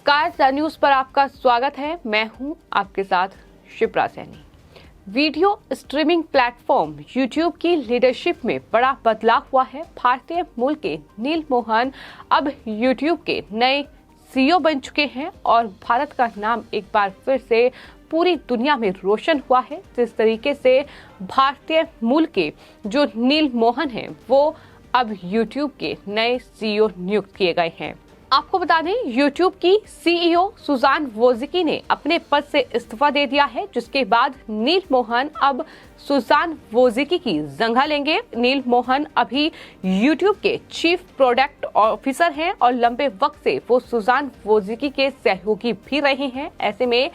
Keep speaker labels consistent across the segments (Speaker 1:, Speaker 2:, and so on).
Speaker 1: नमस्कार, the news पर आपका स्वागत है। मैं हूं आपके साथ Shipra Saini. Video streaming platform YouTube की लीडरशिप में बड़ा बदलाव हुआ है। भारतीय मूल के नील मोहन अब यूट्यूब के नए सीईओ बन चुके हैं और भारत का नाम एक बार फिर से पूरी दुनिया में रोशन हुआ है। जिस तरीके से भारतीय मूल के जो नील मोहन हैं वो अब यूट्यूब के नए सीईओ नियुक्त किए गए हैं। आपको बता दें, यूट्यूब की सीईओ सुजान वोजिकी ने अपने पद से इस्तीफा दे दिया है, जिसके बाद नील मोहन अब सुजान वोजिकी की जगह लेंगे। नील मोहन अभी यूट्यूब के चीफ प्रोडक्ट ऑफिसर हैं और लंबे वक्त से वो सुजान वोजिकी के सहयोगी भी रहे हैं। ऐसे में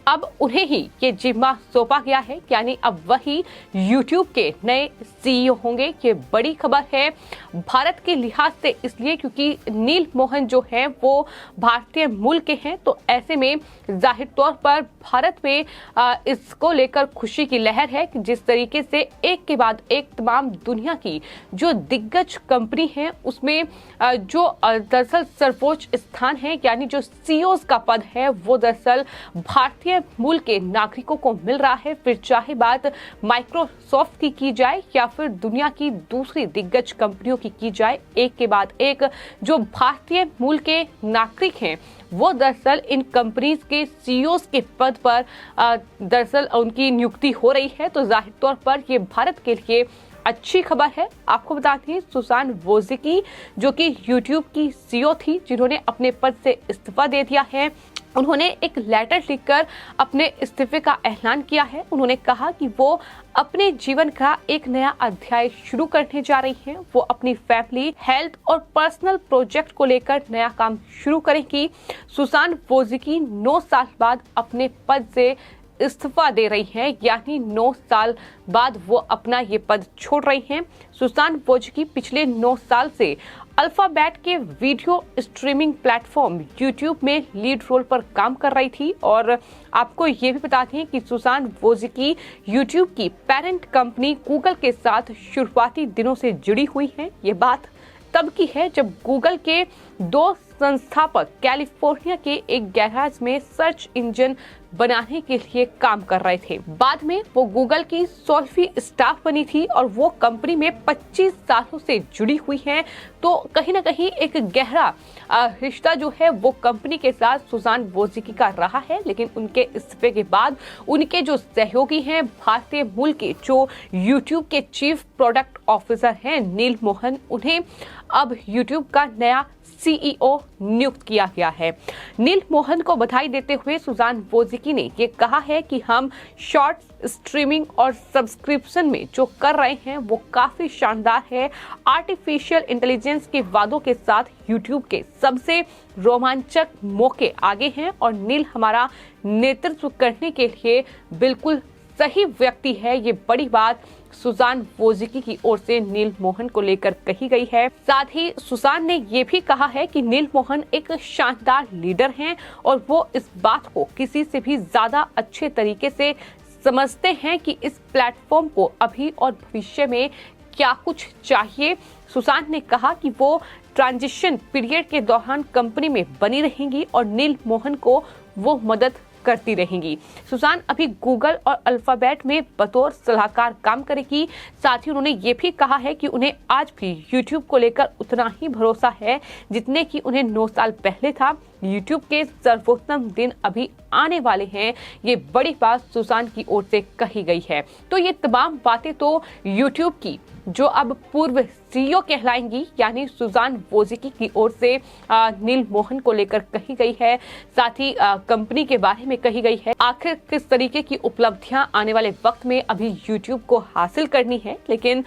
Speaker 1: अब उन्हें ही ये जिम्मा सौंपा गया है, यानी अब वही यूट्यूब के नए सीईओ होंगे। ये बड़ी खबर है भारत के लिहाज से, इसलिए क्योंकि नील मोहन जो है वो भारतीय मूल के हैं। तो ऐसे में जाहिर तौर पर भारत में इसको लेकर खुशी की लहर है कि जिस तरीके से एक के बाद एक तमाम दुनिया की जो दिग्गज कंपनी है उसमें जो दरअसल सर्वोच्च स्थान है, यानी जो सीईओ का पद है वो दरअसल भारतीय मूल के नागरिकों को मिल रहा है। फिर चाहे बात माइक्रोसॉफ्ट की जाए या फिर दुनिया की दूसरी दिग्गज कंपनियों की जाए, एक के बाद एक जो भारतीय मूल के नागरिक हैं वो दरअसल इन कंपनीज के सीईओ के पद पर दरअसल उनकी नियुक्ति हो रही है। तो जाहिर तौर पर ये भारत के लिए अच्छी खबर है। आपको बता दें, सुजान वोजिकी जो कि यूट्यूब की सीईओ थी, जिन्होंने अपने पद से इस्तीफा दे दिया है, उन्होंने एक लेटर लिखकर अपने इस्तीफे का ऐलान किया है। उन्होंने कहा कि वो अपने जीवन का एक नया अध्याय शुरू करने जा रही हैं। वो अपनी फैमिली, हेल्थ और पर्सनल प्रोजेक्ट को लेकर नया काम शुरू करेंगी। सुजान वोजिकी 9 साल बाद अपने पद से इस्तीफा दे रही हैं, यानी 9 साल बाद वो अपना ये पद छोड़ रही हैं। सुजान वोजिकी पिछले 9 साल से अल्फाबेट के वीडियो स्ट्रीमिंग प्लेटफॉर्म यूट्यूब में लीड रोल पर काम कर रही थी। और आपको ये भी बता दें कि सुजान वोजिकी यूट्यूब की पेरेंट कंपनी गूगल के साथ शुरुआती दिनों से जुड़ी हुई हैं। ये बात तब की है जब गूगल के 2 संस्थापक कैलिफोर्निया के एक गैराज में सर्च इंजन बनाने के लिए काम कर रहे थे। बाद में वो गूगल की 16वीं स्टाफ बनी थी और वो कंपनी में 25 सालों से जुड़ी हुई हैं। तो कहीं ना कहीं एक गहरा रिश्ता जो है वो कंपनी के साथ सुजान वोजिकी का रहा है। लेकिन उनके इस्तीफे के बाद उनके जो सहयोगी हैं भारतीय मूल के जो यूट्यूब के चीफ प्रोडक्ट ऑफिसर हैं नील मोहन, उन्हें अब यूट्यूब का नया सीईओ नियुक्त किया गया है। नील मोहन को बधाई देते हुए सुजान वोजिकी ने ये कहा है कि हम शॉर्ट स्ट्रीमिंग और सब्सक्रिप्शन में जो कर रहे हैं वो काफी शानदार है। आर्टिफिशियल इंटेलिजेंस के वादों के साथ यूट्यूब के सबसे रोमांचक मौके आगे हैं और नील हमारा नेतृत्व करने के लिए बिल्कुल सही व्यक्ति है। ये बड़ी बात सुजान वोजिकी की ओर से नील मोहन को लेकर कही गई है। साथ ही सुजान ने ये भी कहा है कि नील मोहन एक शानदार लीडर हैं और वो इस बात को किसी से भी ज्यादा अच्छे तरीके से समझते हैं कि इस प्लेटफॉर्म को अभी और भविष्य में क्या कुछ चाहिए। सुजान ने कहा कि वो ट्रांजिशन पीरियड के दौरान कंपनी में बनी रहेंगी और नील मोहन को वो मदद करती रहेंगी। सुजान अभी गूगल और अल्फाबेट में बतौर सलाहकार काम करेगी। साथ ही उन्होंने ये भी कहा है कि उन्हें आज भी यूट्यूब को लेकर उतना ही भरोसा है जितने कि उन्हें 9 साल पहले था। यूट्यूब के सर्वोत्तम दिन अभी आने वाले हैं, ये बड़ी बात सुजान की ओर से कही गई है। तो ये तमाम बातें तो यूट्यूब की जो अब पूर्व सीईओ कहलाएंगी, यानी सुजान वोजिकी की ओर से नील मोहन को लेकर कही गई है। साथ ही कंपनी के बारे में कही गई है। आखिर किस तरीके की उपलब्धियां आने वाले वक्त में अभी यूट्यूब को हासिल करनी है। लेकिन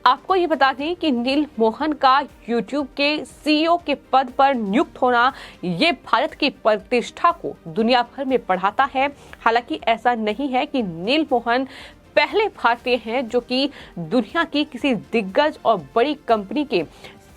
Speaker 1: आपको ये बता दें कि नील मोहन का यूट्यूब के सीईओ के पद पर नियुक्त होना ये भारत की प्रतिष्ठा को दुनिया भर में बढ़ाता है। हालांकि ऐसा नहीं है कि नील मोहन पहले भारतीय हैं जो कि दुनिया की किसी दिग्गज और बड़ी कंपनी के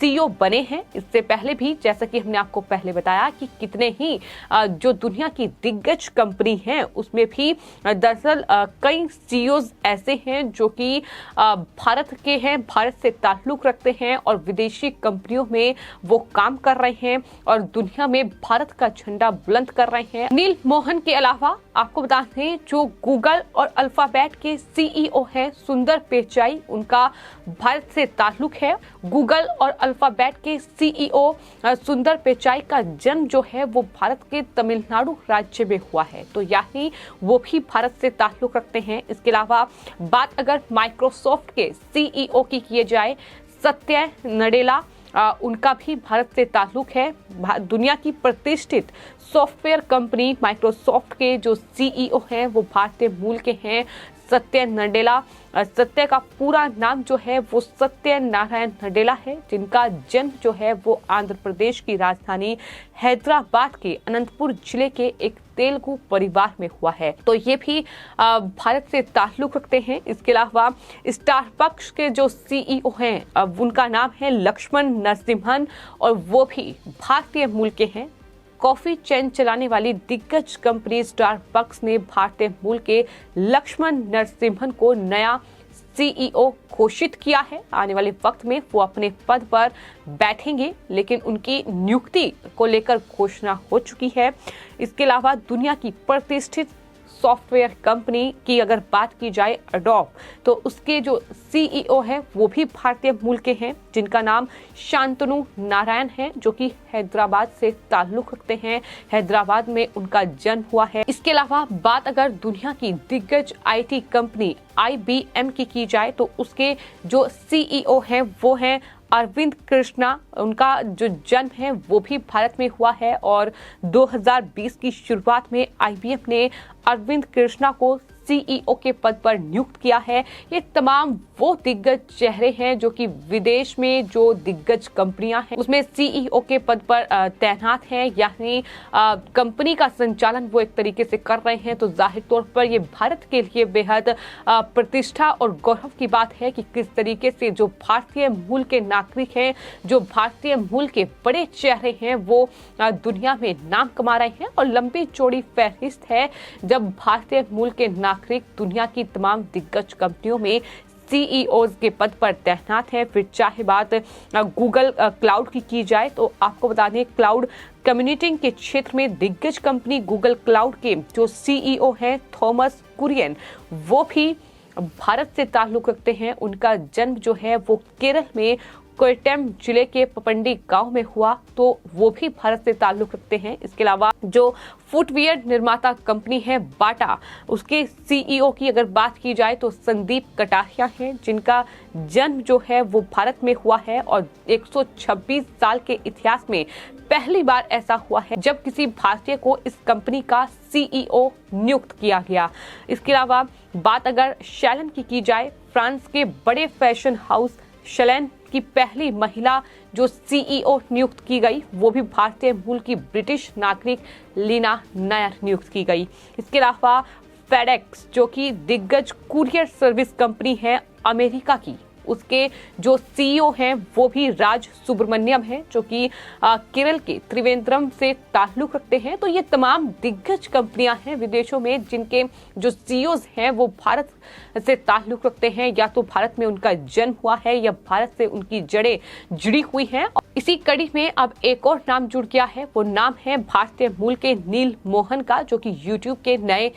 Speaker 1: सीईओ बने हैं। इससे पहले भी जैसा कि हमने आपको पहले बताया कि कितने ही जो दुनिया की दिग्गज कंपनी हैं उसमें भी दरअसल कई सीईओज ऐसे हैं जो कि भारत के हैं, भारत से ताल्लुक रखते हैं और विदेशी कंपनियों में वो काम कर रहे हैं और दुनिया में भारत का झंडा बुलंद कर रहे हैं। नील मोहन के अलावा आपको बता दें जो गूगल और अल्फाबेट के सीईओ हैं सुंदर पिचाई, उनका भारत से ताल्लुक है। गूगल और अल्फाबेट के सीईओ सुंदर पिचाई का जन्म जो है वो भारत के तमिलनाडु राज्य में हुआ है, तो यानी वो भी भारत से ताल्लुक रखते हैं। इसके अलावा बात अगर माइक्रोसॉफ्ट के सीईओ की किए जाए, सत्य नडेला, उनका भी भारत से ताल्लुक है। दुनिया की प्रतिष्ठित सॉफ्टवेयर कंपनी माइक्रोसॉफ्ट के जो सीईओ हैं वो भारतीय मूल के हैं, सत्य नडेला। सत्य का पूरा नाम जो है वो सत्य नारायण नडेला है, जिनका जन्म जो है वो आंध्र प्रदेश की राजधानी हैदराबाद के अनंतपुर जिले के एक तेलुगु परिवार में हुआ है, तो ये भी भारत से ताल्लुक रखते हैं। इसके अलावा स्टारबक्स के जो सीईओ हैं उनका नाम है लक्ष्मण नरसिम्हन और वो भी भारतीय मूल के हैं। कॉफी चेन चलाने वाली दिग्गज कंपनी स्टारबक्स ने भारतीय मूल के लक्ष्मण नरसिम्हन को नया सीईओ घोषित किया है। आने वाले वक्त में वो अपने पद पर बैठेंगे, लेकिन उनकी नियुक्ति को लेकर घोषणा हो चुकी है। इसके अलावा दुनिया की प्रतिष्ठित सॉफ्टवेयर कंपनी की अगर बात की जाए एडोब, तो उसके जो सीईओ है वो भी भारतीय मूल के हैं, जिनका नाम शांतनु नारायण है, जो कि हैदराबाद से ताल्लुक रखते हैं। हैदराबाद में उनका जन्म हुआ है। इसके अलावा बात अगर दुनिया की दिग्गज आईटी कंपनी IBM की जाए, तो उसके जो सीईओ हैं वो हैं अरविंद कृष्णा। उनका जो जन्म है वो भी भारत में हुआ है और 2020 की शुरुआत में IBM ने अरविंद कृष्णा को सीईओ के पद पर नियुक्त किया है। ये तमाम वो दिग्गज चेहरे हैं जो कि विदेश में जो दिग्गज कंपनियां हैं उसमें सीईओ के पद पर तैनात हैं, यानी कंपनी का संचालन वो एक तरीके से कर रहे हैं। तो जाहिर तौर पर ये भारत के लिए बेहद प्रतिष्ठा और गौरव की बात है कि किस तरीके से जो भारतीय मूल के नागरिक हैं, जो भारतीय मूल के बड़े चेहरे हैं, वो दुनिया में नाम कमा रहे हैं। और लंबी चौड़ी फहरिस्त है जब भारतीय मूल के नागरिक दुनिया की तमाम दिग्गज कंपनियों में सीईओज के पद पर तैनात है। फिर चाहे बात गूगल क्लाउड की जाए, तो आपको बता दें क्लाउड कंप्यूटिंग के क्षेत्र में दिग्गज कंपनी गूगल क्लाउड के जो सीईओ हैं थॉमस कुरियन, वो भी भारत से ताल्लुक रखते हैं। उनका जन्म जो है वो केरल में कोट्टयम जिले के पपंडी गांव में हुआ, तो वो भी भारत से ताल्लुक रखते हैं। इसके अलावा जो फुटवियर निर्माता कंपनी है बाटा, उसके सीईओ की अगर बात की जाए तो संदीप कटारिया हैं, जिनका जन्म जो है वो भारत में हुआ है और 126 साल के इतिहास में पहली बार ऐसा हुआ है जब किसी भारतीय को इस कंपनी का सीईओ नियुक्त किया गया। इसके अलावा बात अगर शैलन की जाए, फ्रांस के बड़े फैशन हाउस शैलन की पहली महिला जो सीईओ नियुक्त की गई वो भी भारतीय मूल की ब्रिटिश नागरिक लीना नायर नियुक्त की गई। इसके अलावा फेडेक्स जो कि दिग्गज कुरियर सर्विस कंपनी है अमेरिका की, उसके जो सीईओ हैं वो भी राज सुब्रमण्यम हैं, जो कि केरल के त्रिवेंद्रम से ताल्लुक रखते हैं। तो ये तमाम दिग्गज कंपनियां हैं विदेशों में जिनके जो सीईओज हैं वो भारत से ताल्लुक रखते हैं, या तो भारत में उनका जन्म हुआ है या भारत से उनकी जड़ें जुड़ी हुई हैं। इसी कड़ी में अब एक और नाम जुड़ गया है, वो नाम है भारतीय मूल के नील मोहन का, जो कि यूट्यूब के नए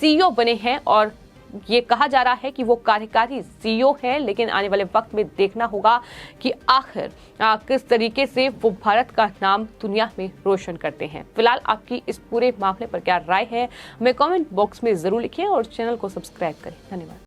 Speaker 1: सीईओ बने हैं। और ये कहा जा रहा है कि वो कार्यकारी सीईओ है, लेकिन आने वाले वक्त में देखना होगा कि आखिर किस तरीके से वो भारत का नाम दुनिया में रोशन करते हैं। फिलहाल आपकी इस पूरे मामले पर क्या राय है, हमें कमेंट बॉक्स में जरूर लिखिए और चैनल को सब्सक्राइब करें। धन्यवाद।